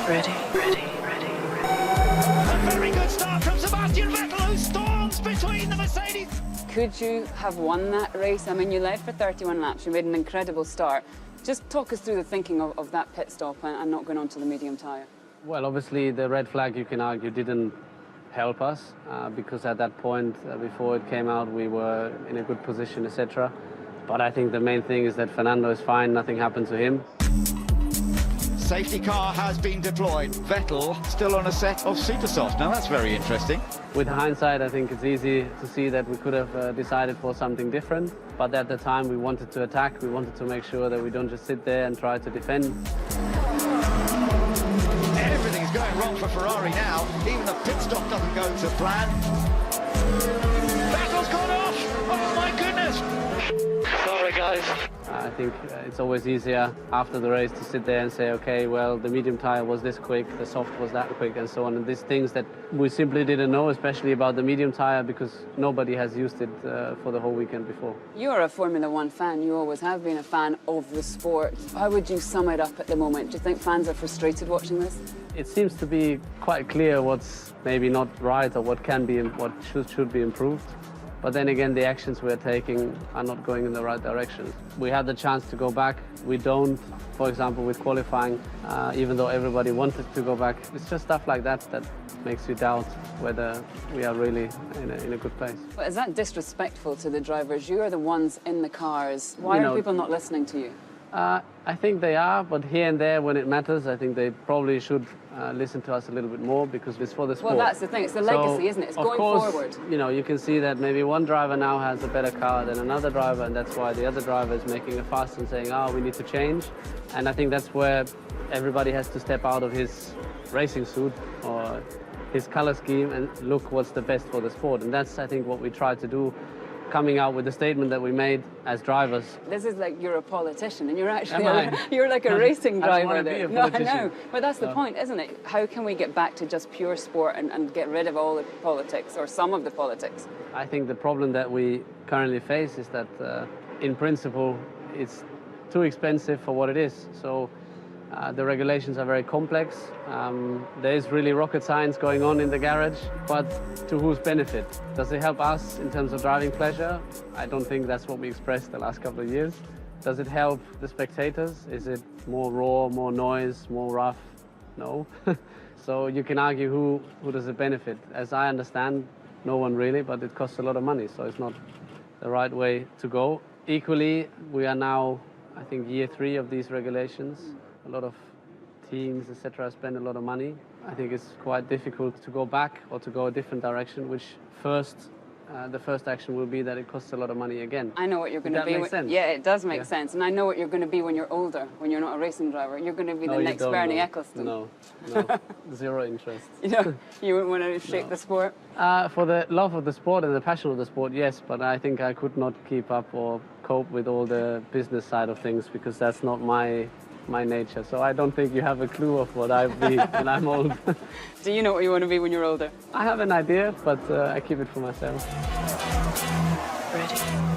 Ready. A very good start from Sebastian Vettel, who storms between the Mercedes. Could you have won that race? I mean, you led for 31 laps, you made an incredible start. Just talk us through the thinking of that pit stop and not going on to the medium tyre. Well, obviously the red flag, you can argue, didn't help us because at that point, before it came out, we were in a good position, etc. But I think the main thing is that Fernando is fine, nothing happened to him. Safety car has been deployed. Vettel still on a set of super soft. Now that's very interesting. With hindsight, I think it's easy to see that we could have decided for something different. But at the time, we wanted to attack. We wanted to make sure that we don't just sit there and try to defend. Everything's going wrong for Ferrari now. Even the pit stop doesn't go to plan. Vettel's gone off! Oh my goodness! Sorry, guys. I think it's always easier after the race to sit there and say, okay, well, the medium tyre was this quick, the soft was that quick, and so on. And these things that we simply didn't know, especially about the medium tyre, because nobody has used it for the whole weekend before. You're a Formula One fan. You always have been a fan of the sport. How would you sum it up at the moment? Do you think fans are frustrated watching this? It seems to be quite clear what's maybe not right or what can be, what should be improved. But then again, the actions we're taking are not going in the right direction. We had the chance to go back. We don't, for example, with qualifying, even though everybody wanted to go back. It's just stuff like that that makes you doubt whether we are really in a good place. But is that disrespectful to the drivers? You are the ones in the cars. Why are people not listening to you? I think they are, but here and there when it matters, I think they probably should listen to us a little bit more because it's for the sport. Well, that's the thing. It's the legacy, isn't it? It's going forward. You know, you can see that maybe one driver now has a better car than another driver, and that's why the other driver is making a fuss and saying, oh, we need to change. And I think that's where everybody has to step out of his racing suit or his color scheme and look what's the best for the sport. And that's, I think, what we try to do, coming out with the statement that we made as drivers. This is like you're a politician and you're actually you're like a racing driver there. No, I know, but that's the point, isn't it? How can we get back to just pure sport and get rid of all the politics or some of the politics? I think the problem that we currently face is that in principle it's too expensive for what it is. So the regulations are very complex. There is really rocket science going on in the garage, but to whose benefit? Does it help us in terms of driving pleasure? I don't think that's what we expressed the last couple of years. Does it help the spectators? Is it more raw, more noise, more rough? No. So you can argue who does it benefit. As I understand, no one really, but it costs a lot of money, so it's not the right way to go. Equally, we are now, I think, year 3 of these regulations. A lot of teams, etc., spend a lot of money. I think it's quite difficult to go back or to go a different direction, which the first action will be that it costs a lot of money again. I know what you're going to be. That makes sense? Yeah, it does make sense. And I know what you're going to be when you're older, when you're not a racing driver. You're going to be the next Bernie Ecclestone. No, zero interest. You know, you wouldn't want to shape the sport? For the love of the sport and the passion of the sport, yes, but I think I could not keep up or cope with all the business side of things because that's not my nature. So I don't think you have a clue of what I'll be when I'm old. Do you know what you want to be when you're older? I have an idea, but I keep it for myself. Ready.